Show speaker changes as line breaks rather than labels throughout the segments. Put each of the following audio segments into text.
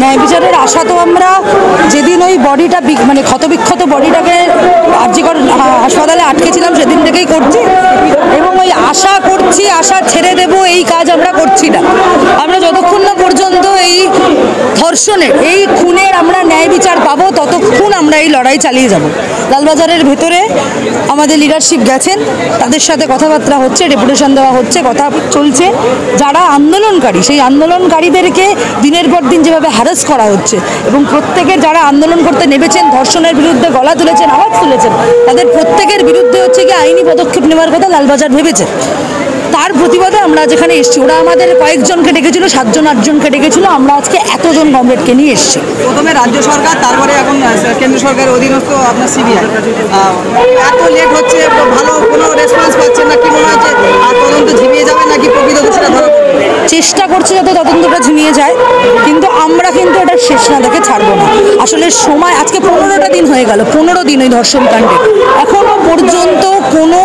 ন্যায় বিচারের আশা তো আমরা যেদিন ওই বডিটা মানে ক্ষতবিক্ষত বডিটাকে আরজিকর হাসপাতালে আটকেছিলাম সেদিন থেকেই করছি এবং ওই আশা করছি, আশা ছেড়ে দেব এই কাজ আমরা করছি না। আমরা যতক্ষণ না পর্যন্ত এই ধর্ষণের, এই খুনের আমরা ন্যায় বিচার পাবো ততক্ষণ আমরা এই লড়াই চালিয়ে যাব। লালবাজারের ভেতরে আমাদের লিডারশিপ গেছেন, তাদের সাথে কথাবার্তা হচ্ছে, ডেপুটেশন দেওয়া হচ্ছে, কথা চলছে। যারা আন্দোলনকারী সেই আন্দোলনকারীদেরকে দিনের পর দিন যেভাবে হ্যারাস করা হচ্ছে এবং প্রত্যেকের যারা আন্দোলন করতে নেমেছেন, ধর্ষণের বিরুদ্ধে গলা তুলেছেন, আওয়াজ তুলেছেন, তাদের প্রত্যেকের বিরুদ্ধে হচ্ছে কি আইনি পদক্ষেপ নেওয়ার কথা লালবাজার ভেবেছে। তার প্রতিবাদে আমরা যেখানে এসেছি, ওরা আমাদের কয়েকজনকে ডেকেছিল, 7-8জনকে ডেকেছিল, আমরা আজকে এতজন কমরেডকে নিয়ে এসেছি।
প্রথমে রাজ্য সরকার, তারপরে এখন কেন্দ্র সরকারের অধীনস্থ আপনার সিবিআই, এত লেট হচ্ছে, ভালো কোনো রেসপন্স পাচ্ছেন না, কি মনে হচ্ছে তদন্ত ঝিমিয়ে যাবে নাকি প্রকৃত দোষীরা ধরা পড়বে?
চেষ্টা করছে যাতে তদন্তটা ঝিমিয়ে যায়, কিন্তু আমরা কিন্তু এটা শেষ না দেখে ছাড়বো না। আসলে সময় আজকে 15টা দিন হয়ে গেল, 15 দিন ওই ধর্ষণ কাণ্ডে, এখনো পর্যন্ত কোনো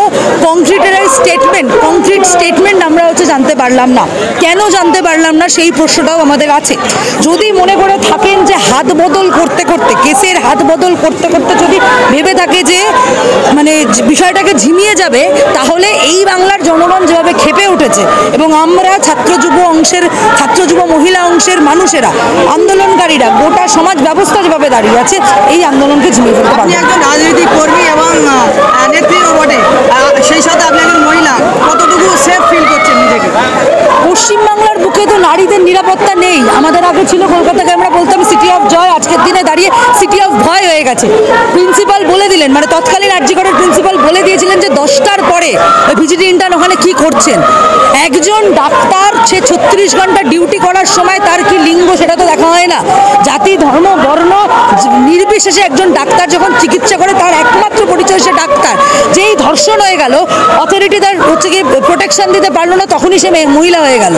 কংক্রিট স্টেটমেন্ট আমরা জানতে পারলাম না। কেন জানতে পারলাম না সেই প্রশ্নটাও আমাদের আছে। যদি মনে করে থাকেন যে হাত বদল করতে করতে, কেসের হাত বদল করতে করতে যদি ভেবে থাকে যে মানে বিষয়টাকে ঝিমিয়ে যাবে, তাহলে এই বাংলার জনগণ যেভাবে ক্ষেপে উঠেছে এবং আমরা ছাত্র যুব মহিলা অংশের মানুষেরা, আন্দোলনকারীরা, গোটা সমাজ ব্যবস্থা যেভাবে দাঁড়িয়ে আছে, এই আন্দোলনকে ঝিমিয়ে ফেলতে পারবে।
একজন রাজনৈতিক কর্মী এবং নেত্রীও বটে, সেই সাথে আপনি একজন মহিলা, কতটুকু সেফ ফিল করছেন নিজেকে?
পশ্চিমবাংলার বুকে তো নারীদের নিরাপত্তা নেই। আমাদের আগে ছিল কলকাতাকে আমরা বলতাম সিটি অফ জয়, আজকের দিনে দাঁড়িয়ে সিটি অফ ভয় হয়ে গেছে। প্রিন্সিপাল বলে দিলেন, মানে তৎকালীন আরজিকরের প্রিন্সিপাল বলে দিয়েছিলেন যে 10টার পরে ভিজিটি ইন্টার্ন ওখানে কি করছেন। একজন ডাক্তার সে 36 ঘন্টা ডিউটি করার সময় তার কি লিঙ্গ সেটা তো দেখা হয় না। জাতি, ধর্ম, বর্ণ নির্বিশেষে একজন ডাক্তার যখন চিকিৎসা করে তার একমাত্র পরিচয় সে ডাক্তার। যেই ধর্ষণ হয়ে গেল, অথরিটি তার হচ্ছে কি প্রোটেকশন দিতে পারলো না, তখনই সে মহিলা হয়ে গেল।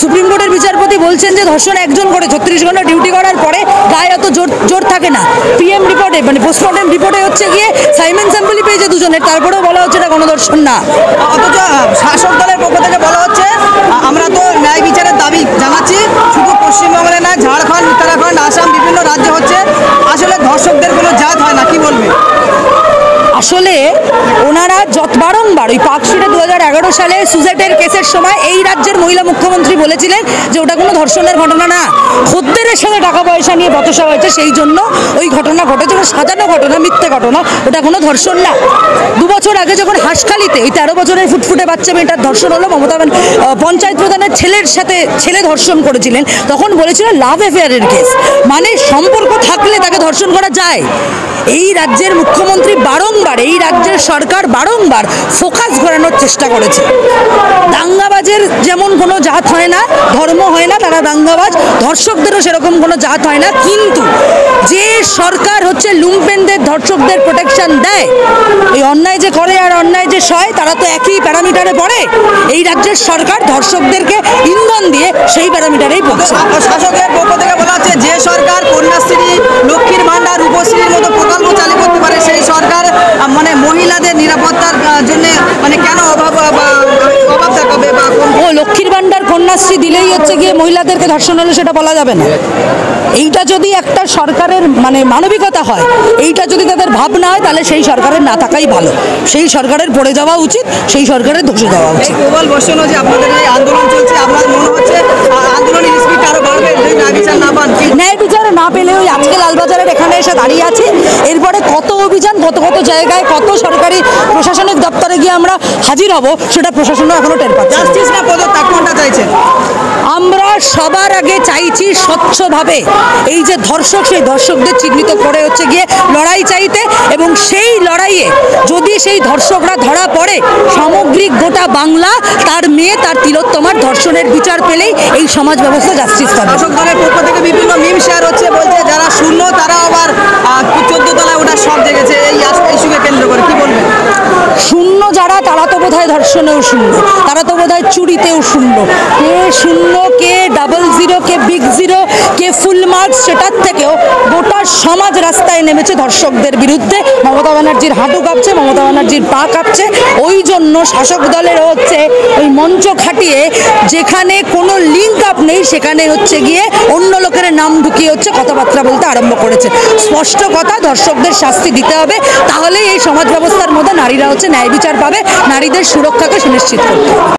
সুপ্রিম কোর্টের বিচারপতি বলছেন যে ধর্ষণ একজন করে 36 ঘন্টা ডিউটি করার পরে গায়ে অত জোর থাকে না। পিএম রিপোর্টে মানে পোস্টমর্টম রিপোর্টে হচ্ছে গিয়ে সাইমন স্যাম্পলই পেয়েছে দুজনের, তারপরেও বলা হচ্ছে এটা গণধর্ষণ না।
অথচ শাসক দলের পক্ষ থেকে বলা হচ্ছে আমরা তো ন্যায় বিচারের দাবি জানাচ্ছি, শুধু পশ্চিমবঙ্গে না, ঝাড়খণ্ড, উত্তরাখণ্ড, আসাম, বিভিন্ন রাজ্যে হচ্ছে। আসলে ধর্ষকদের কোনো জাত হয় না, কি বলবে?
আসলে ওনারা বারংবার ওই পার্কস্ট্রিটে 2011 সালে সুজেটের কেসের সময় এই রাজ্যের মহিলা মুখ্যমন্ত্রী বলেছিলেন যে ওটা কোনো ধর্ষণের ঘটনা না, খদ্দেরের সাথে টাকা পয়সা নিয়ে বচসা হয়েছে, সেই জন্য ওই ঘটনা ঘটেছে, সাজানো ঘটনা, মিথ্যে ঘটনা, ওটা কোনো ধর্ষণ না। 2 বছর আগে যখন হাঁসখালিতে ওই 13 বছরের ফুটফুটে বাচ্চা মেয়েটার ধর্ষণ হলো, মমতা পঞ্চায়েত প্রধানের ছেলের সাথে ছেলে ধর্ষণ করেছিলেন, তখন বলেছিলেন লাভ অ্যাফেয়ারের কেস, মানে সম্পর্ক থাকলে তাকে ধর্ষণ করা যায়। এই রাজ্যের মুখ্যমন্ত্রী বারংবার, এই রাজ্যের সরকার বারংবার ফোকাস ঘোরানোর চেষ্টা করেছে। দাঙ্গাবাজের যেমন কোনো জাত হয় না, ধর্ম হয় না, তারা দাঙ্গাবাজ, ধর্ষকদেরও সেরকম কোনো জাত হয় না। কিন্তু যে সরকার হচ্ছে লুম্পেনদের, ধর্ষকদের প্রোটেকশন দেয়, এই অন্যায় যে করে আর অন্যায় যে সয়, তারা তো একই প্যারামিটারে পড়ে। এই রাজ্যের সরকার ধর্ষকদেরকে ইন্ধন দিয়ে সেই প্যারামিটারেই পড়ছে।
শাসকের পক্ষ থেকে বলা হচ্ছে যে সরকার কন্যাশ্রী, লক্ষ্মীর ভাণ্ডার, রূপশ্রীর মতো প্রকল্প চালু করতে পারে, সেই সরকার মানে মহিলাদের নিরাপত্তার জন্য মানে কেন অভাব দেখাবে? বা
ও লক্ষ্মীর ভাণ্ডার, কন্যাশ্রী দিলেই হচ্ছে গিয়ে মহিলাদেরকে ধর্ষণ হলে সেটা বলা যাবে না। এইটা যদি একটা সরকারের মানে মানবিকতা হয়, এইটা যদি তাদের ভাবনা হয়, তাহলে সেই সরকারের না থাকাই ভালো। সেই সরকারের পড়ে যাওয়া উচিত, সেই সরকারের ধসে যাওয়া উচিত।
প্রবল বর্ষণ যে আপনাদের এই আন্দোলন চলছে, আপনার মনে হচ্ছে আন্দোলনের স্পিড আরো বাড়বে যদি ন্যায় বিচার না পান?
ন্যায় বিচার না পেলে ওই আজকে লালবাজারের এখানে এসে দাঁড়িয়ে আছে, এরপরে কত অভিযান, কত জায়গায়, কত সরকারি প্রশাসনিক দপ্তরে গিয়ে আমরা হাজির হব, সেটা প্রশাসনও এখনো টের পাচ্ছে।
জাস্টিস না পদত্যাগ, কোনটা চাইছেন?
আমরা সবার আগে চাইছি স্বচ্ছভাবে এই যে ধর্ষক, সেই ধর্ষকদের চিহ্নিত করে হচ্ছে গিয়ে লড়াই চাইতে, এবং সেই লড়াইয়ে যদি সেই ধর্ষকরা ধরা পড়ে, সামগ্রিক গোটা বাংলা তার মেয়ে, তার তিলোত্তমার ধর্ষণের বিচার পেলেই এই সমাজ ব্যবস্থা জাস্টিস পাবে।
শাসক দলের পক্ষ থেকে বিভিন্ন মিম শেয়ার হচ্ছে, বলছে যারা শূন্য তারা আবার 14 তলায় ওটা সব জেগেছে এই ইস্যুকে কেন্দ্র করে, কি বলবেন?
শূন্য যারা, তারা তো বোধহয় ধর্ষণেও শূন্য, তারা তো বোধহয় চুরিতেও শূন্য। কে শূন্য, কে 00, কে বিগ 0, কে ফুল মার্কস, সেটার থেকেও গোটা সমাজ রাস্তায় নেমেছে ধর্ষকদের বিরুদ্ধে। মমতা ব্যানার্জির হাঁটু কাঁপছে, মমতা ব্যানার্জির পা কাঁপছে। ওই জন্য শাসক দলের হচ্ছে ওই মঞ্চ খাটিয়ে যেখানে কোনো লিঙ্ক আপ নেই সেখানে হচ্ছে গিয়ে অন্য লোকের নাম ঢুকিয়ে হচ্ছে কথাবার্তা বলতে আরম্ভ করেছে। স্পষ্ট কথা, ধর্ষকদের শাস্তি দিতে হবে, তাহলেই এই সমাজ ব্যবস্থার মধ্যে নারীরা হচ্ছে ন্যায় বিচার পাবে, নারীদের সুরক্ষাকে সুনিশ্চিত করতে হবে।